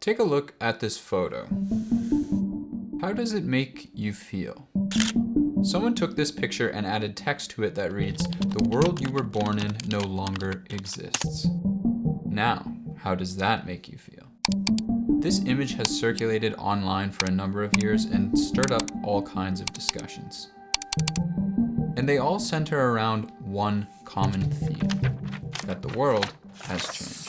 Take a look at this photo. How does it make you feel? Someone took this picture and added text to it that reads, "The world you were born in no longer exists." Now, how does that make you feel? This image has circulated online for a number of years and stirred up all kinds of discussions. And they all center around one common theme, that the world has changed.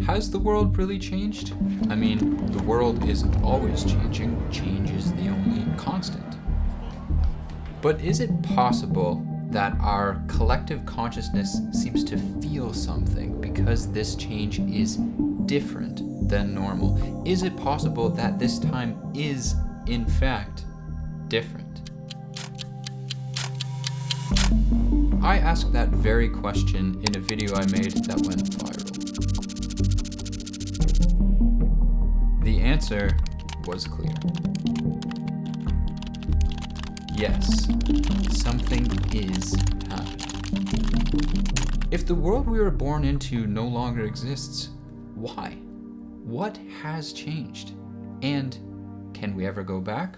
Has the world really changed? I mean, the world is always changing. Change is the only constant. But is it possible that our collective consciousness seems to feel something because this change is different than normal? Is it possible that this time is, in fact, different? I asked that very question in a video I made that went viral. The answer was clear. Yes, something is happening. If the world we were born into no longer exists, why? What has changed? And can we ever go back?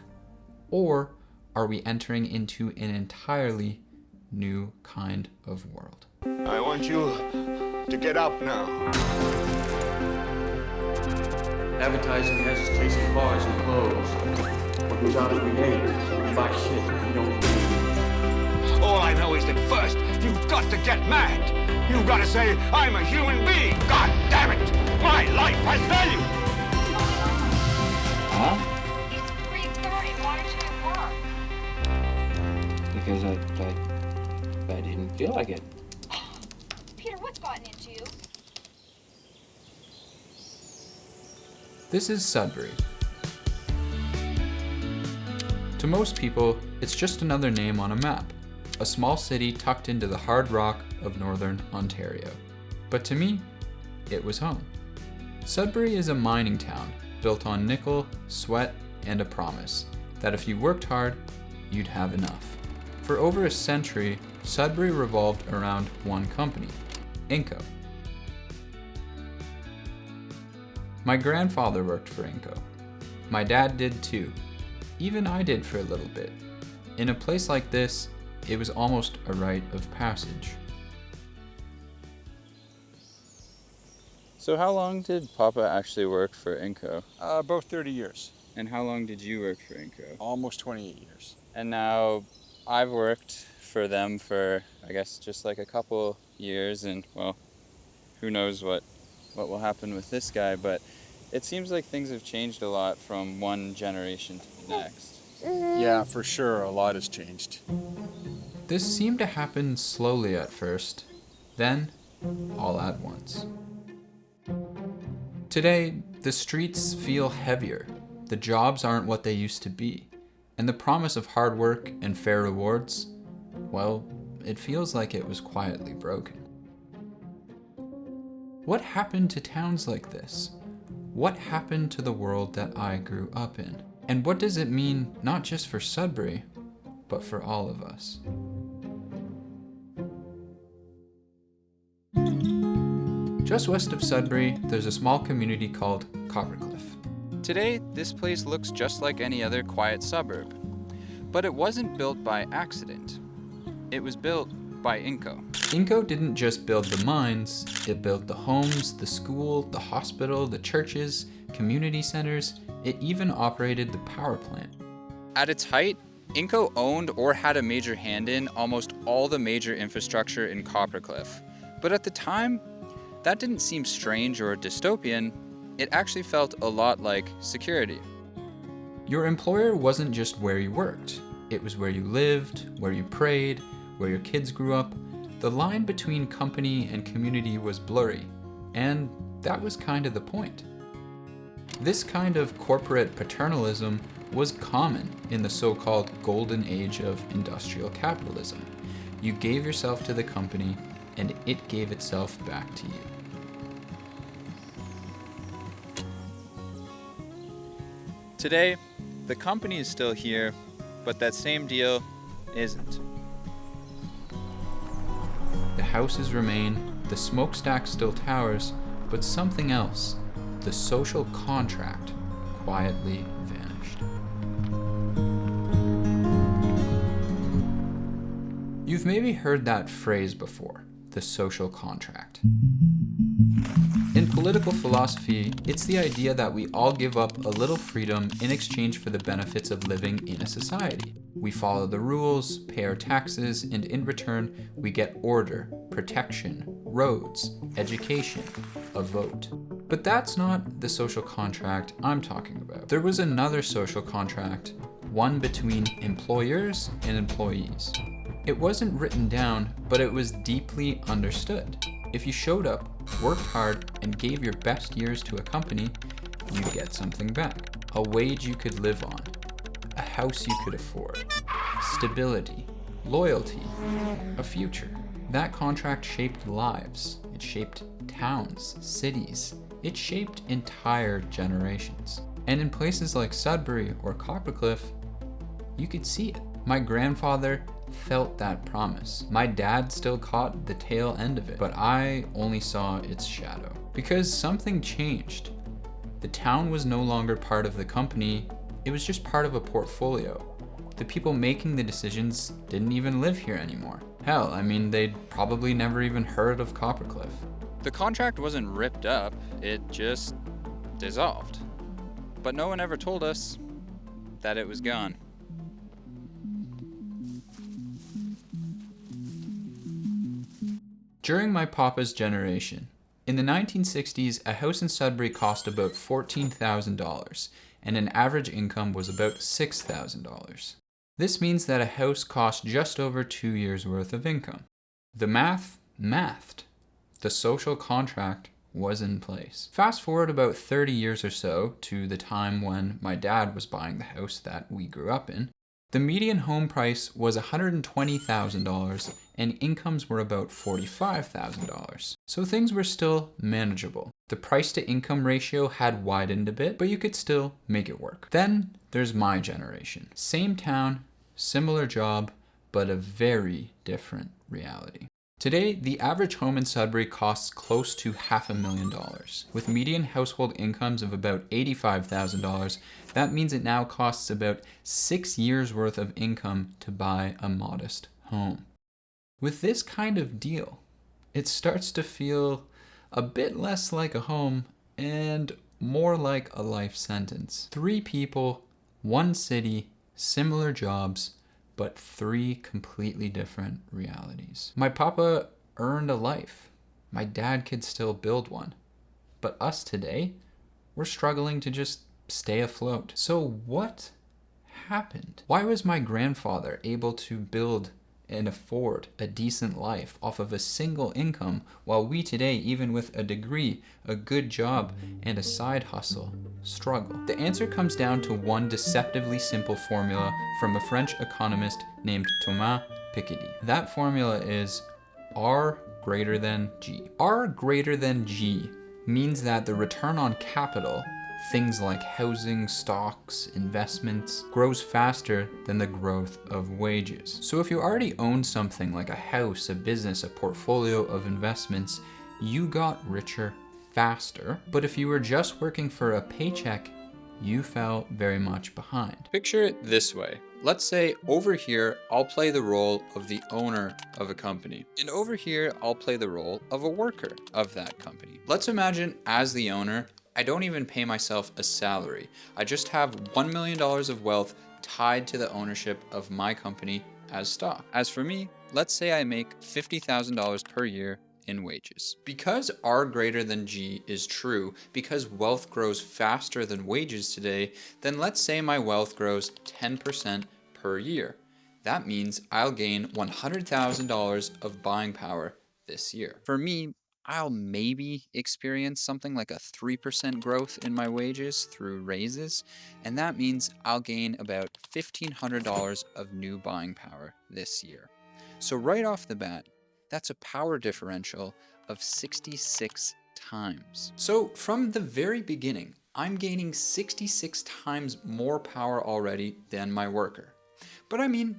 Or are we entering into an entirely new kind of world? I want you to get up now. Advertising has us chasing cars and clothes. What goes out every day? We buy shit we don't need. All I know is that first, you've got to get mad. You've got to say, I'm a human being. God damn it! My life has value! Huh? It's 3:30. Why don't you work? Because I didn't feel like it. Peter, what's gotten into you? This is Sudbury. To most people, it's just another name on a map, a small city tucked into the hard rock of northern Ontario. But to me, it was home. Sudbury is a mining town built on nickel, sweat, and a promise that if you worked hard, you'd have enough. For over a century, Sudbury revolved around one company, Inco. My grandfather worked for Inco. My dad did too. Even I did for a little bit. In a place like this, it was almost a rite of passage. So how long did Papa actually work for Inco? About 30 years, And how long did you work for Inco? almost 28 years. And now I've worked for them for, I guess, just like a couple years, and well, who knows what will happen with this guy, but it seems like things have changed a lot from one generation to the next. Yeah, for sure, a lot has changed. This seemed to happen slowly at first, then all at once. Today, the streets feel heavier, the jobs aren't what they used to be, and the promise of hard work and fair rewards, well, it feels like it was quietly broken. What happened to towns like this? What happened to the world that I grew up in? And what does it mean not just for Sudbury, but for all of us? Just west of Sudbury, there's a small community called Coppercliff. Today, this place looks just like any other quiet suburb. But it wasn't built by accident. It was built by Inco. Inco didn't just build the mines, it built the homes, the school, the hospital, the churches, community centers. It even operated the power plant. At its height, Inco owned or had a major hand in almost all the major infrastructure in Coppercliff. But at the time, that didn't seem strange or dystopian. It actually felt a lot like security. Your employer wasn't just where you worked. It was where you lived, where you prayed, where your kids grew up. The line between company and community was blurry, and that was kind of the point. This kind of corporate paternalism was common in the so-called golden age of industrial capitalism. You gave yourself to the company, and it gave itself back to you. Today, the company is still here, but that same deal isn't. The houses remain, the smokestack still towers, but something else, the social contract quietly vanished. You've maybe heard that phrase before, the social contract. In political philosophy, it's the idea that we all give up a little freedom in exchange for the benefits of living in a society. We follow the rules, pay our taxes, and in return, we get order, protection, roads, education, a vote. But that's not the social contract I'm talking about. There was another social contract, one between employers and employees. It wasn't written down, but it was deeply understood. If you showed up, worked hard, and gave your best years to a company, you'd get something back. A wage you could live on, a house you could afford, stability, loyalty, a future. That contract shaped lives. It shaped towns, cities. It shaped entire generations. And in places like Sudbury or Coppercliff, you could see it. My grandfather felt that promise. My dad still caught the tail end of it, but I only saw its shadow. Because something changed. The town was no longer part of the company, it was just part of a portfolio. The people making the decisions didn't even live here anymore. Hell, I mean, they'd probably never even heard of Coppercliff. The contract wasn't ripped up, it just dissolved. But no one ever told us that it was gone. During my papa's generation, in the 1960s, a house in Sudbury cost about $14,000, and an average income was about $6,000. This means that a house cost just over 2 years' worth of income. The mathed. The social contract was in place. Fast forward about 30 years or so to the time when my dad was buying the house that we grew up in. The median home price was $120,000 and incomes were about $45,000. So things were still manageable. The price to income ratio had widened a bit, but you could still make it work. Then there's my generation. Same town, similar job, but a very different reality. Today, the average home in Sudbury costs close to $500,000. With median household incomes of about $85,000, that means it now costs about 6 years' worth of income to buy a modest home. With this kind of deal, it starts to feel a bit less like a home and more like a life sentence. 3 people, 1 city, similar jobs, but 3 completely different realities. My papa earned a life. My dad could still build one. But us today, we're struggling to just stay afloat. So what happened? Why was my grandfather able to build and afford a decent life off of a single income, while we today, even with a degree, a good job, and a side hustle, struggle? The answer comes down to one deceptively simple formula from a French economist named Thomas Piketty. That formula is R greater than G. R greater than G means that the return on capital, things like housing, stocks, investments, grows faster than the growth of wages. So if you already own something like a house, a business, a portfolio of investments, you got richer faster. But if you were just working for a paycheck, you fell very much behind. Picture it this way. Let's say over here, I'll play the role of the owner of a company. And over here, I'll play the role of a worker of that company. Let's imagine as the owner, I don't even pay myself a salary. I just have $1 million of wealth tied to the ownership of my company as stock. As for me, let's say I make $50,000 per year in wages. Because R greater than G is true, because wealth grows faster than wages today, then let's say my wealth grows 10% per year. That means I'll gain $100,000 of buying power this year. For me, I'll maybe experience something like a 3% growth in my wages through raises, and that means I'll gain about $1,500 of new buying power this year. So right off the bat, that's a power differential of 66 times. So from the very beginning, I'm gaining 66 times more power already than my worker. But I mean,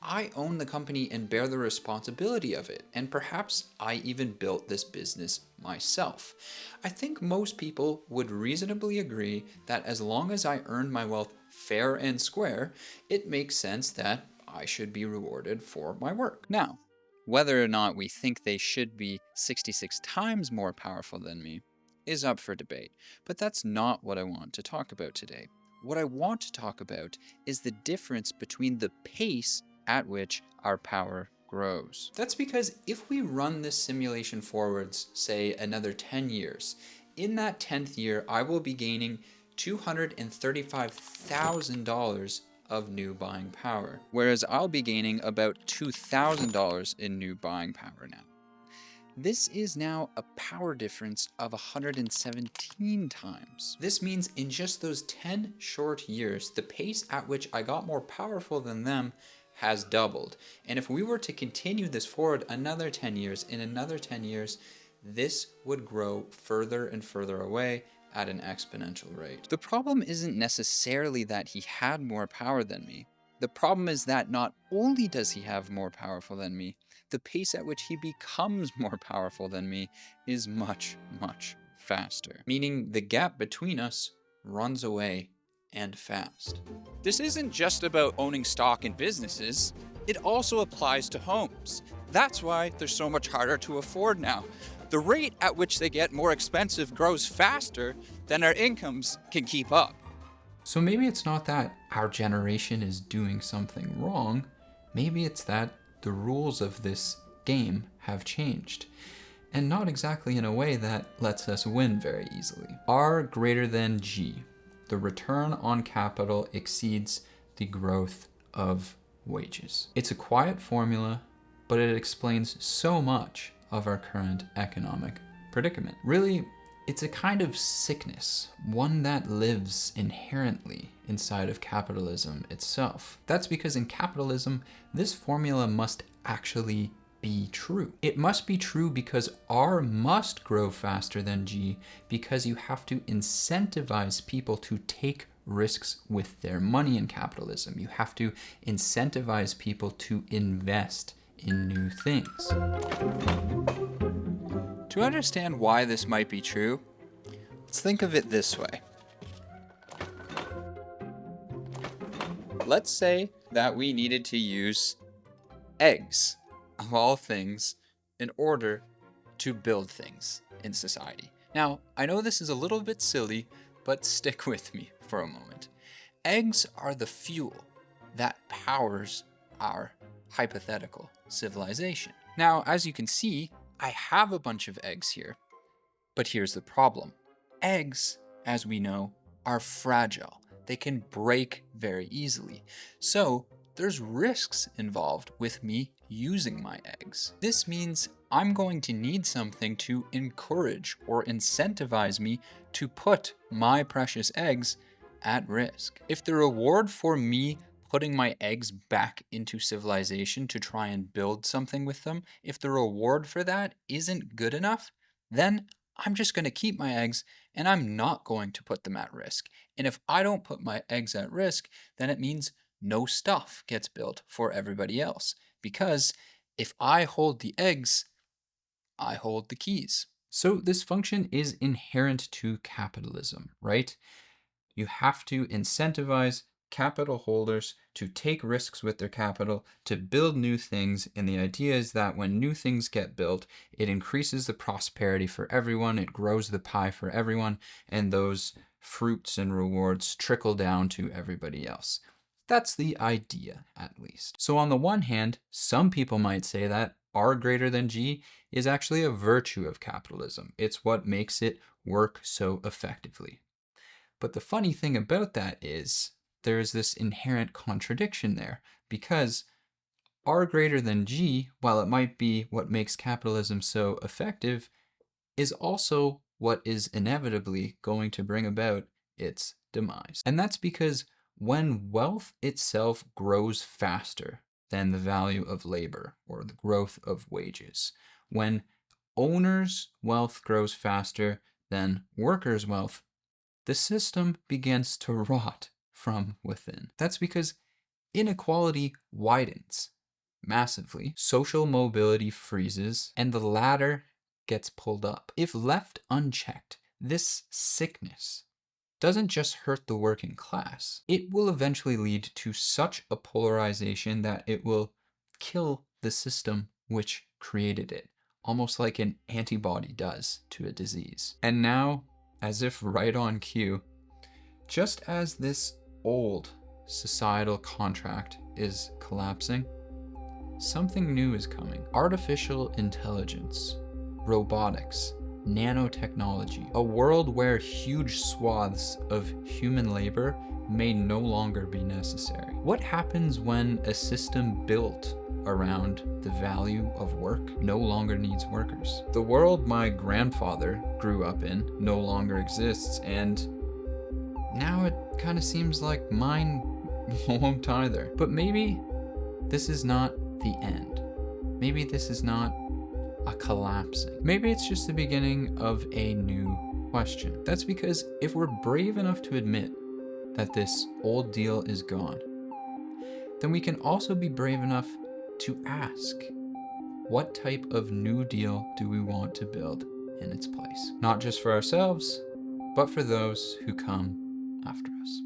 I own the company and bear the responsibility of it, and perhaps I even built this business myself. I think most people would reasonably agree that as long as I earn my wealth fair and square, it makes sense that I should be rewarded for my work. Now, whether or not we think they should be 66 times more powerful than me is up for debate, but that's not what I want to talk about today. What I want to talk about is the difference between the pace at which our power grows. That's because if we run this simulation forwards, say another 10 years, in that 10th year, I will be gaining $235,000 of new buying power, whereas I'll be gaining about $2,000 in new buying power now. This is now a power difference of 117 times. This means in just those 10 short years, the pace at which I got more powerful than them has doubled. And if we were to continue this forward another 10 years, in another 10 years, this would grow further and further away at an exponential rate. The problem isn't necessarily that he had more power than me. The problem is that not only does he have more powerful than me, the pace at which he becomes more powerful than me is much, much faster. Meaning the gap between us runs away and fast. This isn't just about owning stock in businesses. It also applies to homes. That's why they're so much harder to afford now. The rate at which they get more expensive grows faster than our incomes can keep up. So maybe it's not that our generation is doing something wrong. Maybe it's that the rules of this game have changed, and not exactly in a way that lets us win very easily. R greater than G. The return on capital exceeds the growth of wages. It's a quiet formula, but it explains so much of our current economic predicament. Really, it's a kind of sickness, one that lives inherently inside of capitalism itself. That's because in capitalism, this formula must actually be true. It must be true because R must grow faster than G, because you have to incentivize people to take risks with their money in capitalism. You have to incentivize people to invest in new things. To understand why this might be true, let's think of it this way. Let's say that we needed to use eggs, of all things, in order to build things in society. Now, I know this is a little bit silly, but stick with me for a moment. Eggs are the fuel that powers our hypothetical civilization. Now, as you can see, I have a bunch of eggs here, but here's the problem. Eggs, as we know, are fragile. They can break very easily. So there's risks involved with me using my eggs. This means I'm going to need something to encourage or incentivize me to put my precious eggs at risk. If the reward for me putting my eggs back into civilization to try and build something with them, if the reward for that isn't good enough, then I'm just going to keep my eggs and I'm not going to put them at risk. And if I don't put my eggs at risk, then it means no stuff gets built for everybody else. Because if I hold the eggs, I hold the keys. So this function is inherent to capitalism, right? You have to incentivize capital holders to take risks with their capital, to build new things, and the idea is that when new things get built, it increases the prosperity for everyone, it grows the pie for everyone, and those fruits and rewards trickle down to everybody else. That's the idea, at least. So on the one hand, some people might say that R greater than G is actually a virtue of capitalism. It's what makes it work so effectively. But the funny thing about that is there is this inherent contradiction there, because R greater than G, while it might be what makes capitalism so effective, is also what is inevitably going to bring about its demise. And that's because when wealth itself grows faster than the value of labor or the growth of wages, when owners' wealth grows faster than workers' wealth, the system begins to rot from within. That's because inequality widens massively, social mobility freezes, and the ladder gets pulled up. If left unchecked, this sickness doesn't just hurt the working class. It will eventually lead to such a polarization that it will kill the system which created it, almost like an antibody does to a disease. And now, as if right on cue, just as this old societal contract is collapsing, something new is coming. Artificial intelligence, robotics, nanotechnology, a world where huge swaths of human labor may no longer be necessary. What happens when a system built around the value of work no longer needs workers? The world my grandfather grew up in no longer exists, and now it kind of seems like mine won't either. But maybe this is not the end. Maybe this is not a collapsing. Maybe it's just the beginning of a new question. That's because if we're brave enough to admit that this old deal is gone, then we can also be brave enough to ask, what type of new deal do we want to build in its place? Not just for ourselves, but for those who come after us.